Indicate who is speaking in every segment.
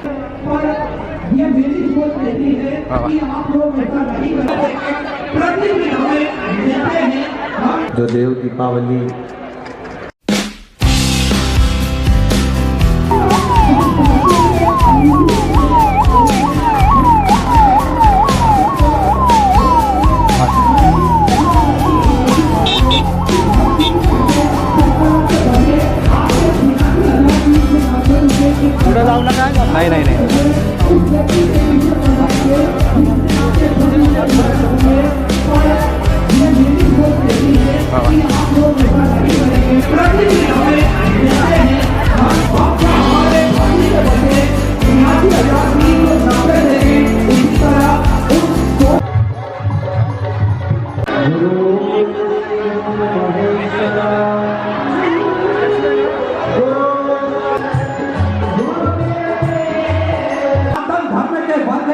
Speaker 1: पर ये मेरी सोच कहती है कि आप लोग ऐसा नहीं करते। प्रतिदिन हमें देते हैं
Speaker 2: जो देव दीपावली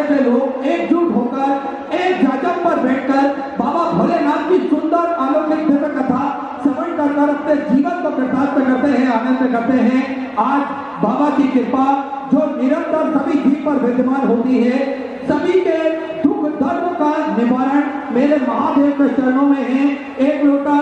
Speaker 3: नहीं
Speaker 1: लोग एकजुट होकर एक जाजम पर बैठकर बाबा भोलेनाथ की सुंदर अलौकिक दिव्य कथा श्रवण कर अपने जीवन को कृतार्थ करते हैं, आनंद करते हैं। आज बाबा की कृपा जो निरंतर सभी जीव पर विद्यमान होती है, सभी के दुख दर्द का निवारण मेरे महादेव के चरणों में है। एक लोटा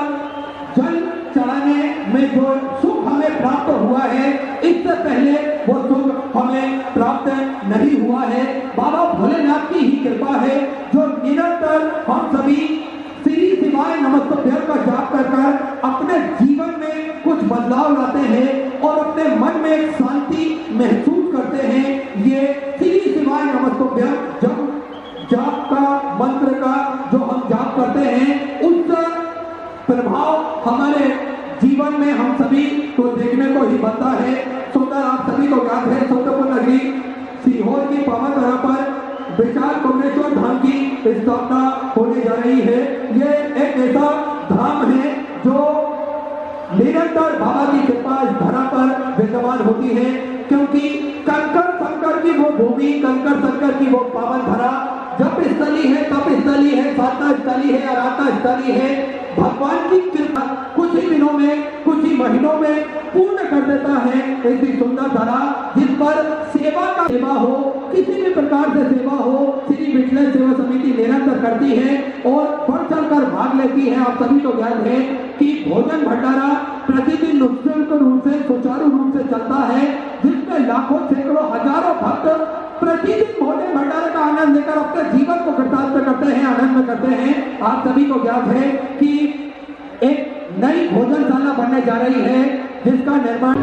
Speaker 1: जल चढ़ाने में जो सुख हमें प्राप्त हुआ है, इससे पहले वो सुख हमें प्राप्त नहीं हुआ है। बाबा भोलेनाथ की ही कृपा है जो निरंतर हम सभी श्री शिवाय नमस्तुभ्यं का जाप कर अपने जीवन में कुछ बदलाव लाते हैं और अपने मन में एक शांति महसूस करते हैं। ये श्री शिवाय नमस्तुभ्यं जब जाप का मंत्र का जो हम जाप करते हैं, उसका प्रभाव हमारे जीवन में हम सभी को देखने को ही बनता है। सुंदर आप सभी को याद है, सौंदरपुर नगरी सीहोर की पावन धरा पर विशाल कुंभेश्वर धाम की स्थापना होने जा रही है। ये एक ऐसा धाम है जो निरंतर बाबा की कृपा इस धरा पर विद्यमान होती है, क्योंकि कंकर शंकर की वो भूमि, कंकर शंकर की वो पावन धरा जप स्थली है, तप स्थली है, साधना स्थली है, आराधना स्थली है। भगवान की कृपा कुछ ही दिनों में, कुछ ही महीनों में पूर्ण कर देता है ऐसी सुंदर धरा, जिस पर सेवा का सेवा हो, किसी भी प्रकार से सेवा हो, श्री विठल सेवा समिति निरंतर करती है और बढ़ चढ़कर भाग लेती है। आप सभी को ज्ञान है कि भोजन भंडारा प्रतिदिन निःशुल्क रूप से, सुचारू रूप से चलता है, जिसमें लाखों, सैकड़ों, हजारों भक्त प्रतिदिन भोजन भंडारे का आनंद लेकर अपने जीवन को कृतार्थ करते हैं, आनंद करते हैं। आप सभी को ज्ञात है कि एक नई भोजनशाला बनने जा रही है, जिसका निर्माण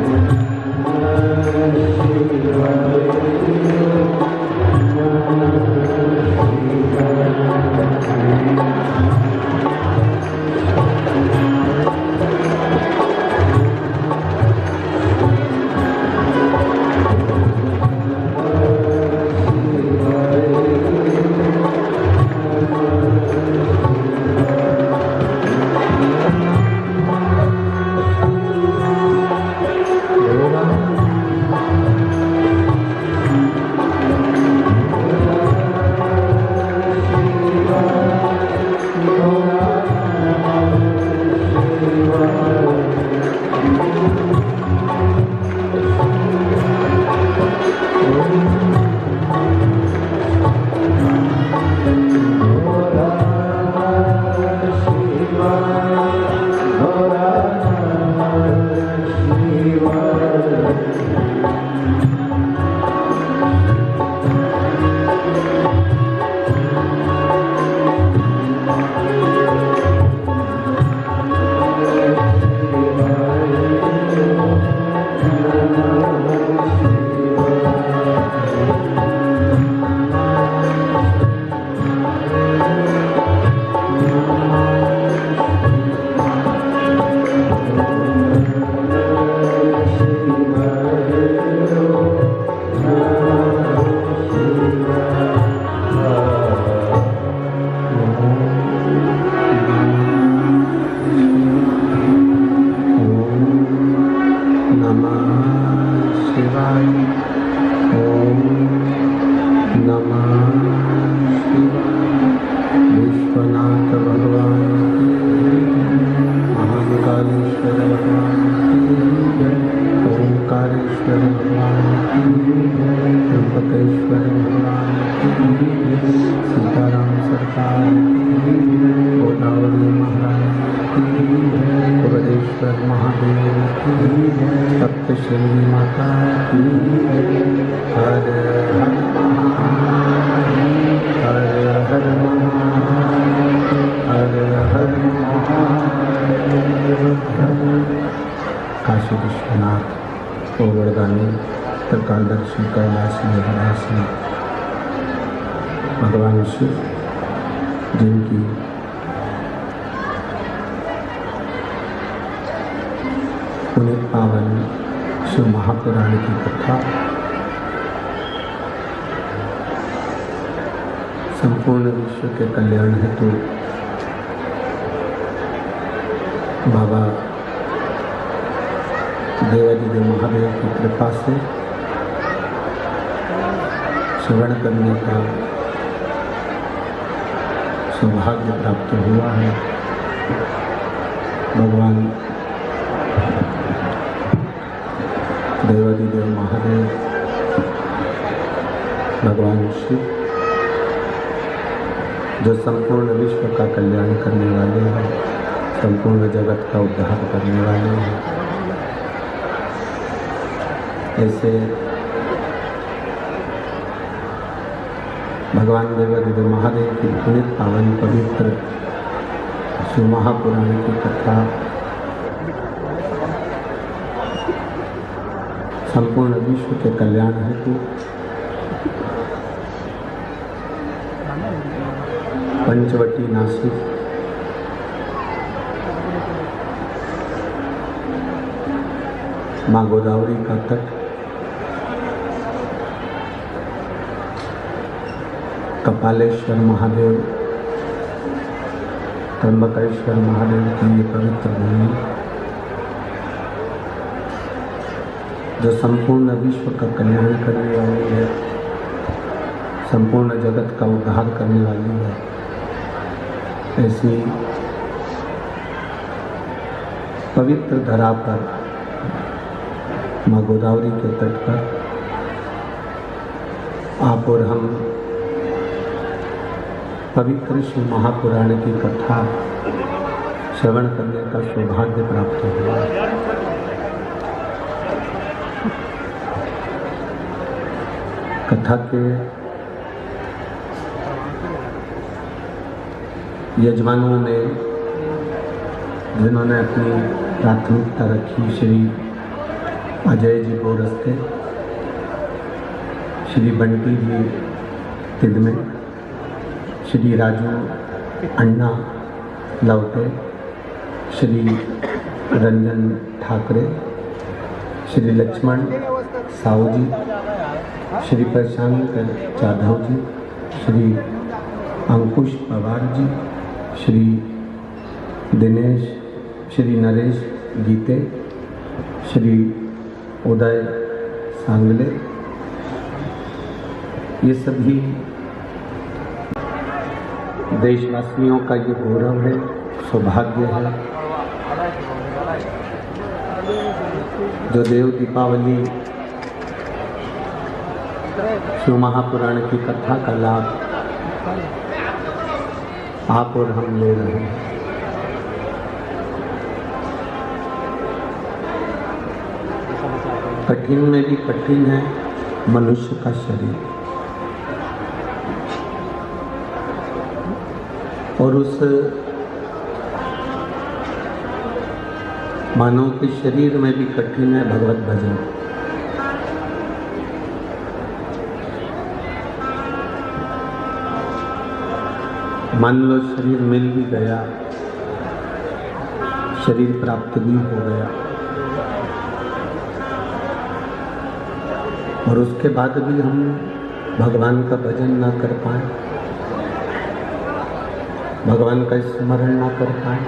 Speaker 2: त्र्यंबकेश्वर भगवान की जय, सीताराम सरकार की जय, गोदावरी महाराज की जय, भुवनेश्वर महादेव की जय, सप्तशृंगी माता की जय। हर हर महादेव, हर हर महादेव, हर हर महादेव। काशी विश्वनाथ गोवर्धनी त्रिकालदर्शी कैलाशी हरासी भगवान शिव, जिनकी पुनीत पावन शिव महापुराण की कथा संपूर्ण विश्व के कल्याण हेतु बाबा देवादिदेव महादेव की कृपा से श्रवण करने का सौभाग्य प्राप्त हुआ है। भगवान देवादिदेव महादेव, भगवान शिव, जो संपूर्ण विश्व का कल्याण करने वाले हैं, संपूर्ण जगत का उद्धार करने वाले हैं, ऐसे भगवान देवादिदेव महादेव की पुनीत पावन पवित्र शिव महापुराण की कथा संपूर्ण विश्व के कल्याण हेतु पंचवटी नासिक माँ गोदावरी का तट, कपालेश्वर महादेव, त्र्यंबकेश्वर महादेव की ये पवित्र भूमि, जो संपूर्ण विश्व का कल्याण करने वाली है, संपूर्ण जगत का उद्धार करने वाली है, ऐसी पवित्र धरा पर माँ गोदावरी के तट पर आप और हम पवित्र शिव महापुराण की कथा श्रवण करने का सौभाग्य प्राप्त हुआ। कथा के यजमानों ने, जिन्होंने अपनी प्राथमिकता रखी, श्री अजय जी बोरस्ते, श्री बंटी जी तिदमे, श्री राजू अन्ना लवटे, श्री रंजन ठाकरे, श्री लक्ष्मण साहू जी, श्री प्रशांत जाधव जी, श्री अंकुश पवार जी, श्री दिनेश, श्री नरेश गीते, श्री उदय सांगले, ये सभी देशवासियों का ये गौरव है, सौभाग्य है, जो देव दीपावली शिव महापुराण की कथा का लाभ आप और हम ले रहे हैं। कठिन में भी कठिन है मनुष्य का शरीर, और उस मानव के शरीर में भी कठिन है भगवत भजन। मान लो शरीर मिल भी गया, शरीर प्राप्त भी हो गया, और उसके बाद भी हम भगवान का भजन ना कर पाए, भगवान का स्मरण ना कर पाए,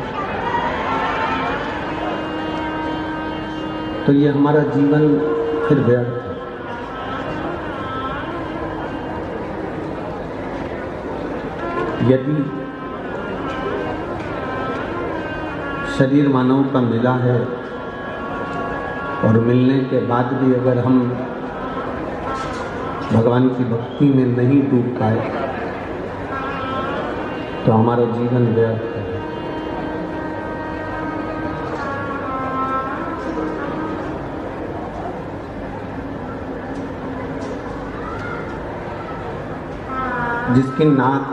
Speaker 2: तो ये हमारा जीवन फिर व्यर्थ है। यदि शरीर मानव का मिला है और मिलने के बाद भी अगर हम भगवान की भक्ति में नहीं डूब पाए तो हमारा जीवन व्यर्थ है। जिसकी नाक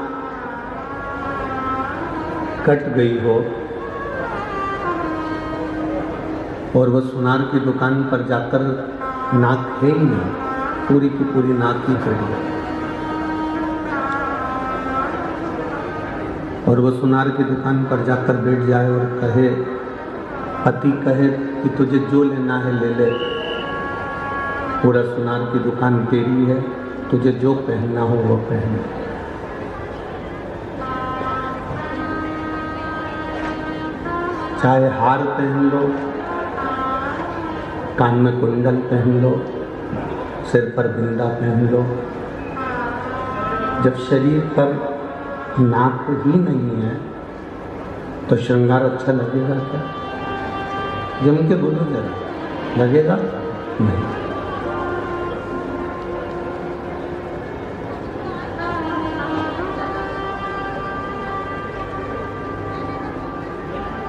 Speaker 2: कट गई हो और वो सुनार की दुकान पर जाकर नाक है ही नहीं, पूरी की पूरी नाक ही कट गई, और वो सुनार की दुकान पर जाकर बैठ जाए और कहे, पति कहे कि तुझे जो लेना है ले ले, पूरा सुनार की दुकान तेरी है, तुझे जो पहनना हो वो पहन। चाहे हार पहन लो, कान में कुंडल पहन लो, सिर पर बिंदा पहन लो, जब शरीर पर नाक ही नहीं है तो श्रृंगार अच्छा लगेगा क्या? जम के बोलो जरा, लगेगा नहीं।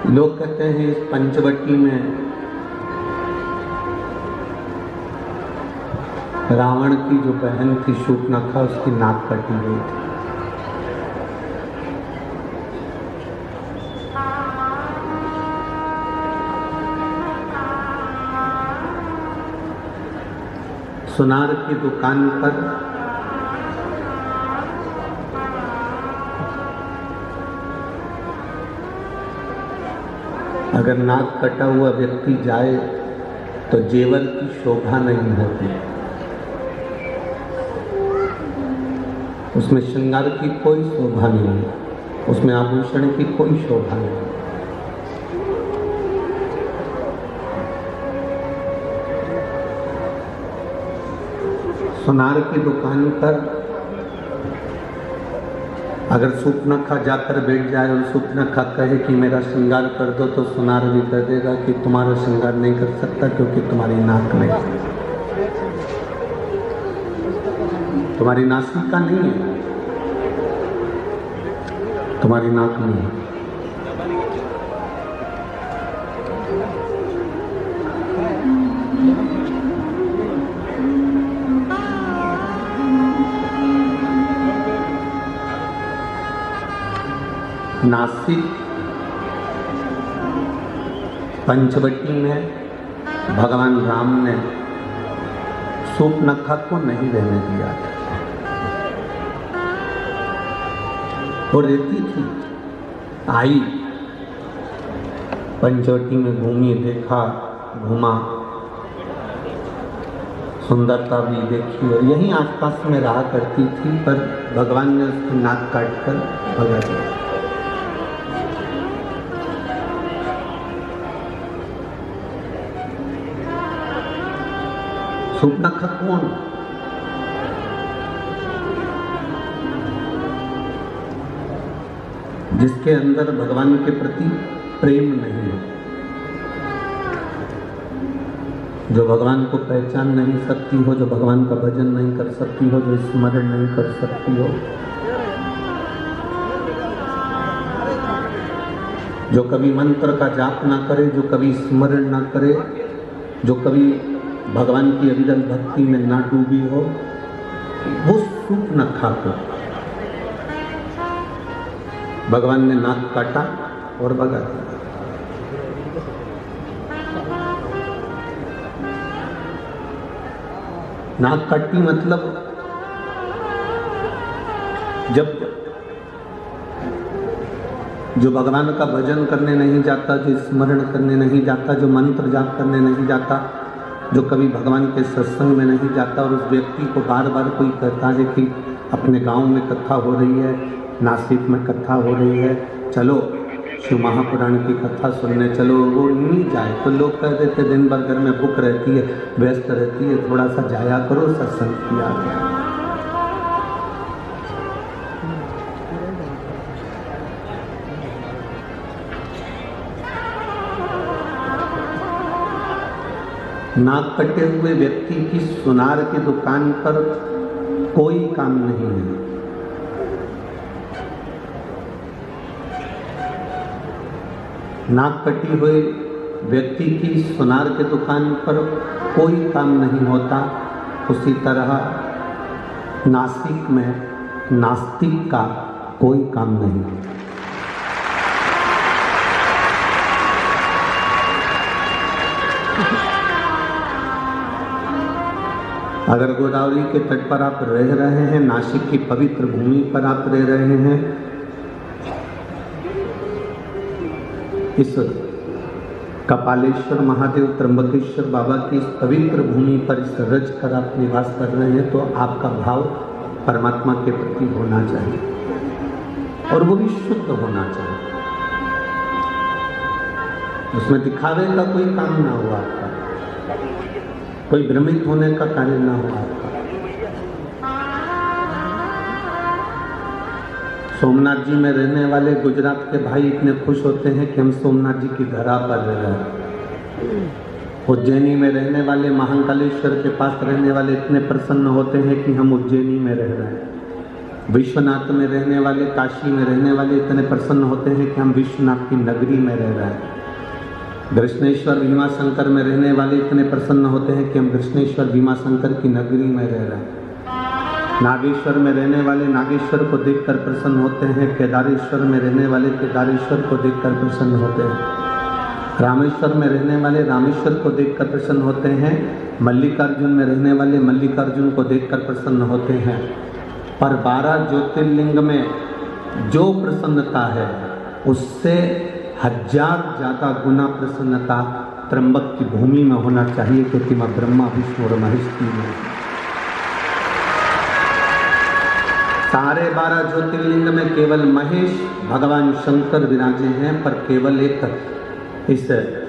Speaker 2: लोग कहते हैं इस पंचवटी में रावण की जो बहन थी शूर्पणखा, उसकी नाक कटी गई थी। सुनार की दुकान पर अगर नाक कटा हुआ व्यक्ति जाए तो जेवर की शोभा नहीं होती, उसमें श्रृंगार की कोई शोभा नहीं, उसमें आभूषण की कोई शोभा नहीं। सुनार की दुकान पर अगर शूर्पणखा जाकर बैठ जाए और शूर्पणखा कहे कि मेरा श्रृंगार कर दो, तो सुनार भी कह देगा कि तुम्हारा श्रृंगार नहीं कर सकता क्योंकि तुम्हारी नाक नहीं, तुम्हारी नासिका नहीं है, तुम्हारी नाक नहीं है। नासिक पंचवटी में भगवान राम ने शूर्पणखा को नहीं रहने दिया था। वो रहती थी, आई पंचवटी में घूमी, देखा, घूमा, सुंदरता भी देखी और यहीं आसपास में रहा करती थी, पर भगवान ने उसकी नाक काटकर भगा दिया। शूर्पणखा कौन? जिसके अंदर भगवान के प्रति प्रेम नहीं है, जो भगवान को पहचान नहीं सकती हो, जो भगवान का भजन नहीं कर सकती हो, जो स्मरण नहीं कर सकती हो, जो कभी मंत्र का जाप ना करे, जो कभी स्मरण ना करे, जो कभी भगवान की अविरल भक्ति में ना डूबी हो, वो शूर्पणखा को भगवान ने नाक काटा और भगा दिया। नाक काटी मतलब जब जो भगवान का भजन करने नहीं जाता, जो स्मरण करने नहीं जाता, जो मंत्र जाप करने नहीं जाता, जो कभी भगवान के सत्संग में नहीं जाता, और उस व्यक्ति को बार बार कोई कहता है कि अपने गांव में कथा हो रही है, नासिक में कथा हो रही है, चलो शिव महापुराण की कथा सुनने चलो, वो नहीं जाए तो लोग कह देते दिन भर घर में भूख रहती है, व्यस्त रहती है, थोड़ा सा जाया करो सत्संग किया गया। नाक कटे हुए व्यक्ति की सुनार की दुकान पर कोई काम नहीं है। नाक कटी हुई व्यक्ति की सुनार के दुकान पर कोई काम नहीं होता, उसी तरह नासिक में नास्तिक का कोई काम नहीं। अगर गोदावरी के तट पर आप रह रहे हैं, नासिक की पवित्र भूमि पर आप रह रहे हैं, इस कपालेश्वर महादेव त्र्यंबकेश्वर बाबा की इस पवित्र भूमि पर इस रज कर आप निवास कर रहे हैं, तो आपका भाव परमात्मा के प्रति होना चाहिए और वो भी शुद्ध होना चाहिए। उसमें दिखावे का कोई काम ना हो आपका, कोई भ्रमित होने का कार्य ना हो आपका। सोमनाथ जी में रहने वाले गुजरात के भाई इतने खुश होते हैं कि हम सोमनाथ जी की धरा पर रह रहे हैं। उज्जैनी में रहने वाले महाकालेश्वर के पास रहने वाले इतने प्रसन्न होते हैं कि हम उज्जैनी में रह रहे हैं। विश्वनाथ में रहने वाले, काशी में रहने वाले इतने प्रसन्न होते हैं कि हम विश्वनाथ की नगरी में रह रहे हैं। कृष्णेश्वर भीमाशंकर में रहने वाले इतने प्रसन्न होते हैं कि हम कृष्णेश्वर भीमाशंकर की नगरी में रह रहे हैं। नागेश्वर में रहने वाले नागेश्वर को देखकर प्रसन्न होते हैं। केदारेश्वर में रहने वाले केदारेश्वर को देखकर प्रसन्न होते हैं। रामेश्वर में रहने वाले रामेश्वर को देखकर प्रसन्न होते हैं। मल्लिकार्जुन में रहने वाले मल्लिकार्जुन को देखकर प्रसन्न होते हैं। पर 12 ज्योतिर्लिंग में जो प्रसन्नता है उससे 1000 ज़्यादा गुना प्रसन्नता त्र्यंबक की भूमि में होना चाहिए, क्योंकि माँ ब्रह्मा विष्णु और महेश तीन हैं। सारे 12 ज्योतिर्लिंग में केवल महेश भगवान शंकर विराजे हैं, पर केवल एक इस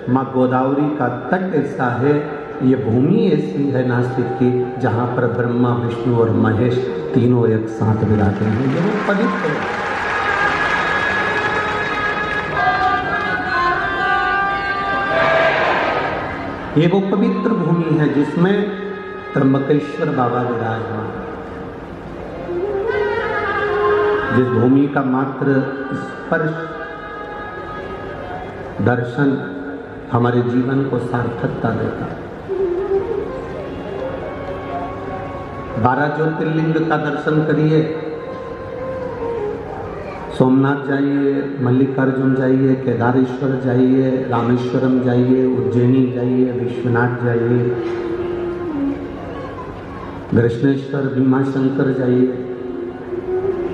Speaker 2: माँ गोदावरी का तट ऐसा है, ये भूमि ऐसी है नासिक की, जहाँ पर ब्रह्मा विष्णु और महेश तीनों एक साथ विराजे हैं। ये वो पवित्र है। ये वो पवित्र भूमि है जिसमें त्र्यंबकेश्वर बाबा विराजमान, जिस भूमि का मात्र स्पर्श दर्शन हमारे जीवन को सार्थकता देता। 12 ज्योतिर्लिंग का दर्शन करिए, सोमनाथ जाइए, मल्लिकार्जुन जाइए, केदारेश्वर जाइए, रामेश्वरम जाइए, उज्जैनी जाइए, विश्वनाथ जाइए, कृष्णेश्वर भीमाशंकर जाइए।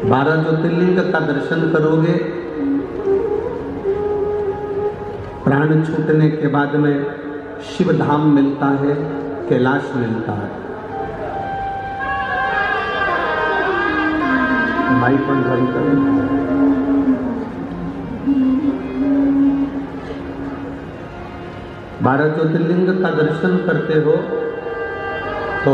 Speaker 2: 12 ज्योतिर्लिंग का दर्शन करोगे, प्राण छूटने के बाद में शिव धाम मिलता है, कैलाश मिलता है। माइक बंद करें। 12 ज्योतिर्लिंग का दर्शन करते हो तो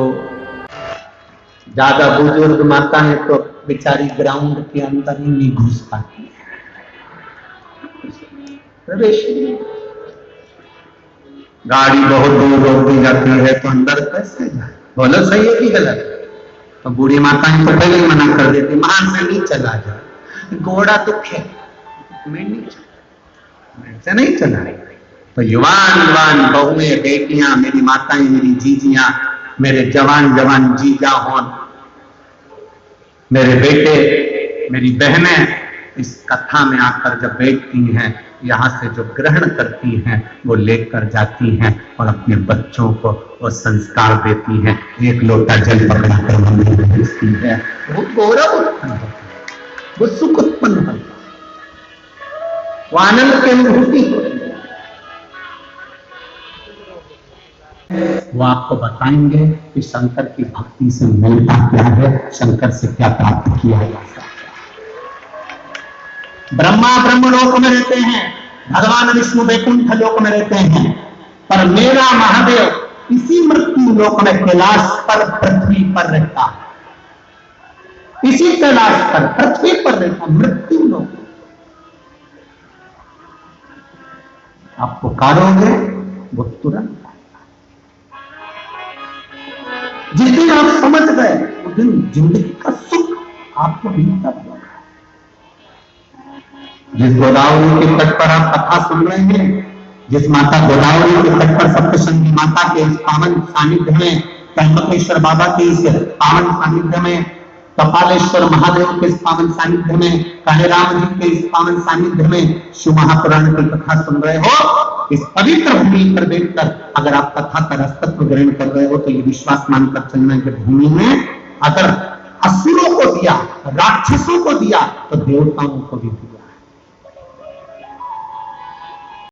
Speaker 2: ज्यादा बुजुर्ग माता है तो बेचारी ग्राउंड के अंदर ही नहीं घुस पाती, प्रवेश नहीं। गाड़ी बहुत दूर रोक दी जाती है तो अंदर कैसे जाए? बोलो सही है कि गलत? तो बूढ़ी माताएं तो पहले ही मना कर देती, वहां से नहीं चला जाए, घोड़ा दुख है, मैं नहीं चला, ऐसे नहीं चला। तो युवान बहुएं, बेटियां, मेरी माताएं, मेरी जीजियां, मेरे जवान जीजा होन, मेरे बेटे, मेरी बहनें इस कथा में आकर जब बैठती हैं, यहाँ से जो ग्रहण करती हैं वो लेकर जाती हैं और अपने बच्चों को वो संस्कार देती हैं। एक लोटा जल पकड़ा कर मंदिर में भेजती है, वो गौरव उत्पन्न होता है, वो सुख उत्पन्न होता है, वो आनंद की अनुभूति होती है। वो आपको बताएंगे कि शंकर की भक्ति से मिलता क्या है, शंकर से क्या प्राप्त किया जा सकता है। ब्रह्मा ब्रह्मलोक में रहते हैं, भगवान विष्णु वैकुंठ लोक में रहते हैं, पर मेरा महादेव इसी मृत्यु लोक में कैलाश पर पृथ्वी पर रहता है। इसी कैलाश पर पृथ्वी पर रहता मृत्यु लोक। आप पुकारोगे वो तुरंत। जिस दिन आप समझ गए उस दिन जिंदगी का सुख आपको भीतर होगा। जिस गोदावरी के तट पर आप कथा सुन रहे हैं, जिस माता गोदावरी के तट पर सप्तशृंगी माता के इस पावन सानिध्य में, त्र्यंबकेश्वर बाबा के इस पावन सानिध्य में, कपालेश्वर महादेव के इस पावन सानिध्य में, कान्हेराम जी के इस पावन सानिध्य में शिव महापुराण की कथा सुन रहे हो, इस पवित्र भूमि पर बैठकर अगर आप कथा का रसतत्व ग्रहण कर रहे हो तो ये विश्वास मानकर चलना कि भूमि में अगर असुरों को दिया, राक्षसों को दिया तो देवताओं को भी दिया।